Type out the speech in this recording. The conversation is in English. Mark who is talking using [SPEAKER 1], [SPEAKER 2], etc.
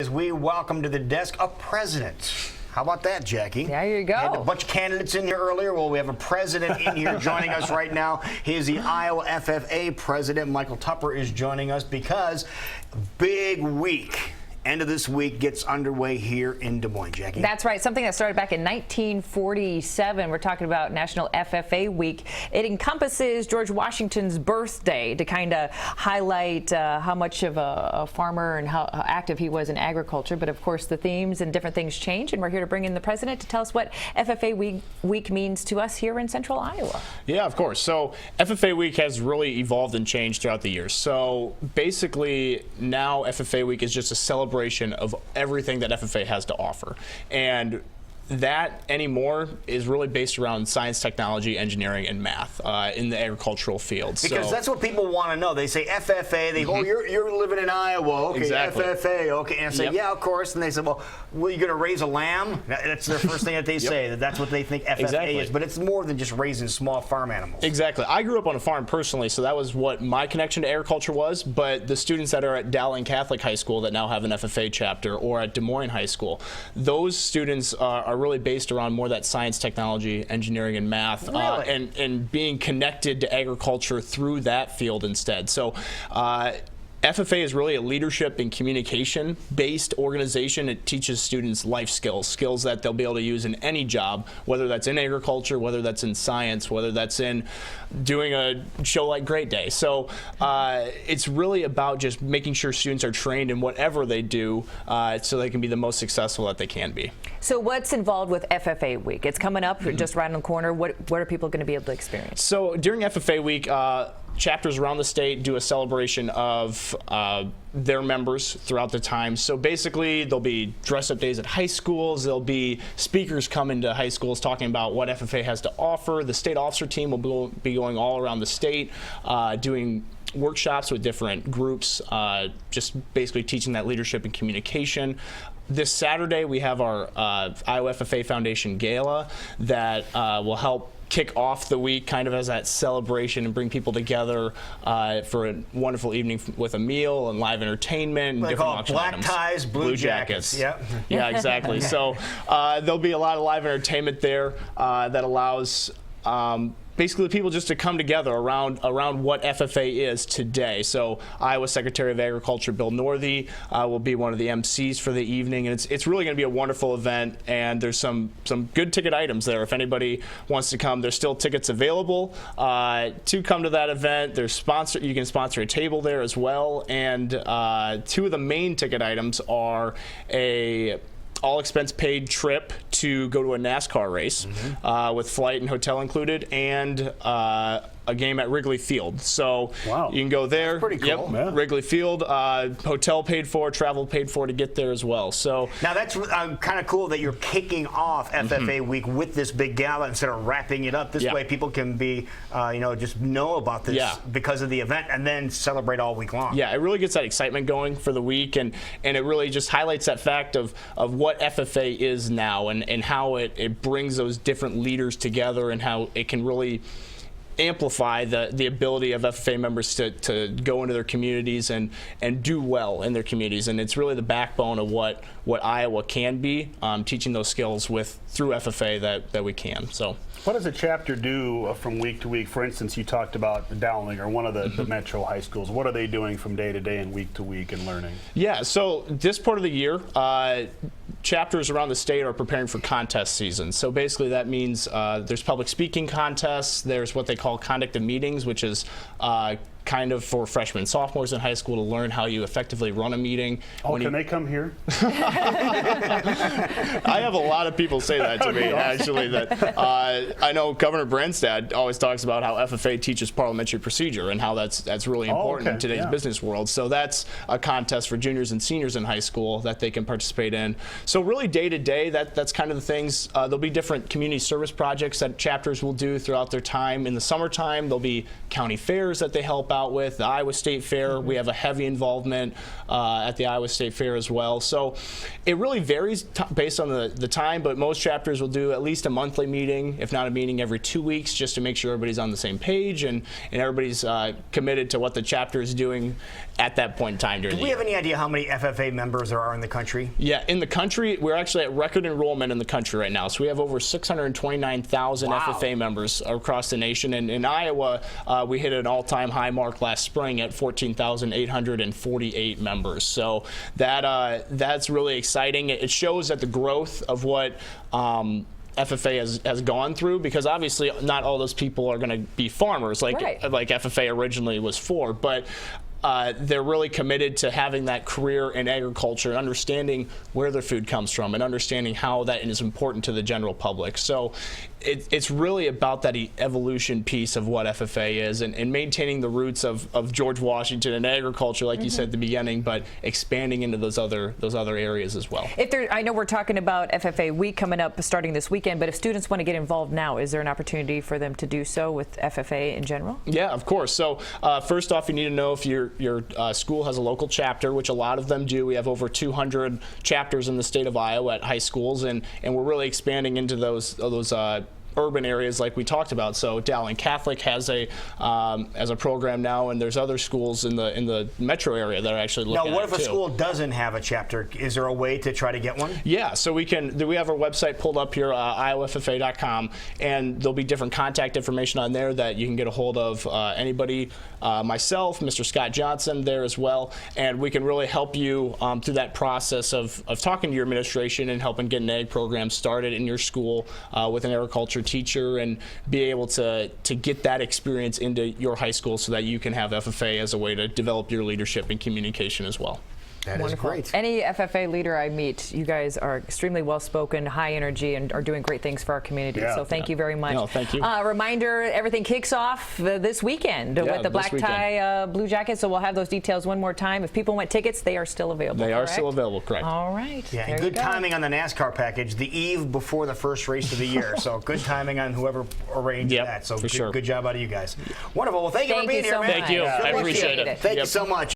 [SPEAKER 1] As we welcome to the desk a president. How about that, Jackie?
[SPEAKER 2] There you go.
[SPEAKER 1] We had a bunch of candidates in here earlier. Well, we have a president in here joining us right now. He is the Iowa FFA president. Michael Tupper is joining us because big week. End of this week gets underway here in Des Moines, Jackie.
[SPEAKER 2] That's right. Something that started back in 1947. We're talking about National FFA Week. It encompasses George Washington's birthday to kind of highlight how much of a farmer and how active he was in agriculture. But of course, the themes and different things change. And we're here to bring in the president to tell us what FFA Week means to us here in Central Iowa.
[SPEAKER 3] Yeah, of course. So FFA Week has really evolved and changed throughout the years. So basically, now FFA Week is just a celebration of everything that FFA has to offer. And that anymore is really based around science, technology, engineering, and math in the agricultural field.
[SPEAKER 1] Because that's what people want to know. They say FFA, they go, oh, you're living in Iowa, okay, exactly. FFA, okay. And I say, yeah, of course. And they say, well, you going to raise a lamb? That's their first thing that they say, that's what they think FFA is. But it's more than just raising small farm animals.
[SPEAKER 3] Exactly. I grew up on a farm personally, so that was what my connection to agriculture was. But the students that are at Dowling Catholic High School that now have an FFA chapter, or at Des Moines High School, those students are really based around more that science, technology, engineering, and math,
[SPEAKER 1] really?
[SPEAKER 3] and being connected to agriculture through that field instead. So FFA is really a leadership and communication based organization. It teaches students life skills that they'll be able to use in any job, whether that's in agriculture, whether that's in science, whether that's in doing a show like Great Day. So it's really about just making sure students are trained in whatever they do so they can be the most successful that they can be.
[SPEAKER 2] So what's involved with FFA Week? It's coming up just right on the corner. What are people going to be able to experience?
[SPEAKER 3] So during FFA Week, chapters around the state do a celebration of their members throughout the time. So basically, there'll be dress-up days at high schools. There'll be speakers coming to high schools talking about what FFA has to offer. The state officer team will be going all around the state doing workshops with different groups, just basically teaching that leadership and communication. This Saturday, we have our Iowa FFA Foundation Gala that will help kick off the week kind of as that celebration and bring people together for a wonderful evening with a meal and live entertainment and different auction
[SPEAKER 1] black
[SPEAKER 3] items.
[SPEAKER 1] ties, blue jackets. Yep.
[SPEAKER 3] Yeah, exactly. So there'll be a lot of live entertainment there that allows basically people just to come together around what FFA is today. So Iowa Secretary of Agriculture Bill Northey will be one of the MCs for the evening, and it's really going to be a wonderful event. And there's some good ticket items there. If anybody wants to come, there's still tickets available to come to that event. You can sponsor a table there as well. And two of the main ticket items are a all expense paid trip to go to a NASCAR race with flight and hotel included, and a game at Wrigley Field. So you can go there.
[SPEAKER 1] That's pretty cool.
[SPEAKER 3] Yep. Yeah. Wrigley Field, hotel paid for, travel paid for to get there as well. So
[SPEAKER 1] now that's kind of cool that you're kicking off FFA Week with this big gala instead of wrapping it up. This way people can be, just know about this because of the event and then celebrate all week long.
[SPEAKER 3] Yeah, it really gets that excitement going for the week, and it really just highlights that fact of what FFA is now and how it brings those different leaders together and how it can really amplify the ability of FFA members to go into their communities and do well in their communities. And it's really the backbone of what Iowa can be, teaching those skills through FFA that we can. So
[SPEAKER 4] what does a chapter do from week to week? For instance, you talked about Dowling, or one of the metro high schools. What are they doing from day to day and week to week and learning?
[SPEAKER 3] Yeah, so this part of the year, chapters around the state are preparing for contest season. So basically that means there's public speaking contests, there's what they call conduct of meetings, which is kind of for freshmen and sophomores in high school to learn how you effectively run a meeting.
[SPEAKER 4] Oh, can they come here?
[SPEAKER 3] I have a lot of people say that to me, actually. That I know Governor Branstad always talks about how FFA teaches parliamentary procedure and how that's really important in today's business world. So that's a contest for juniors and seniors in high school that they can participate in. So really day to day, that's kind of the things. There'll be different community service projects that chapters will do throughout their time. In the summertime, there'll be county fairs that they help out with. The Iowa State Fair, we have a heavy involvement at the Iowa State Fair as well. So it really varies based on the time, but most chapters will do at least a monthly meeting, if not a meeting every 2 weeks, just to make sure everybody's on the same page and everybody's committed to what the chapter is doing at that point in time during the year.
[SPEAKER 1] Do we have any idea how many FFA members there are in the country?
[SPEAKER 3] Yeah, in the country, we're actually at record enrollment in the country right now. So we have over 629,000 FFA members across the nation. And in Iowa, we hit an all-time high mark last spring at 14,848 members. So that's really exciting. It shows that the growth of what FFA has gone through, because obviously not all those people are going to be farmers like FFA originally was for, but they're really committed to having that career in agriculture, understanding where their food comes from and understanding how that is important to the general public. So it's really about that evolution piece of what FFA is and maintaining the roots of George Washington and agriculture, like you said at the beginning, but expanding into those other areas as well.
[SPEAKER 2] I know we're talking about FFA Week coming up starting this weekend, but if students want to get involved now, is there an opportunity for them to do so with FFA in general? Yeah,
[SPEAKER 3] of course. So first off, you need to know if your school has a local chapter, which a lot of them do. We have over 200 chapters in the state of Iowa at high schools, and we're really expanding into those urban areas like we talked about. So Dowling Catholic has a program now, and there's other schools in the metro area that are actually looking at it.
[SPEAKER 1] Now, what if a school doesn't have a chapter? Is there a way to try to get one?
[SPEAKER 3] Yeah, so we have our website pulled up here, iowaffa.com, and there'll be different contact information on there that you can get a hold of anybody, myself, Mr. Scott Johnson there as well, and we can really help you through that process of talking to your administration and helping get an ag program started in your school with an agriculture teacher, and be able to get that experience into your high school so that you can have FFA as a way to develop your leadership and communication as well.
[SPEAKER 1] That is great.
[SPEAKER 2] Any FFA leader I meet, you guys are extremely well-spoken, high energy, and are doing great things for our community. So thank you very much.
[SPEAKER 3] No, thank you.
[SPEAKER 2] Reminder, everything kicks off this weekend with the black tie Blue Jackets, so we'll have those details one more time. If people want tickets, they are still available.
[SPEAKER 3] They are still available, correct.
[SPEAKER 2] All right.
[SPEAKER 1] Yeah, and good timing on the NASCAR package, the eve before the first race of the year. So good timing on whoever arranged that. So good job out of you guys. Wonderful. Well, thank you for being here, man.
[SPEAKER 3] Thank you. I appreciate it.
[SPEAKER 1] Thank you so much.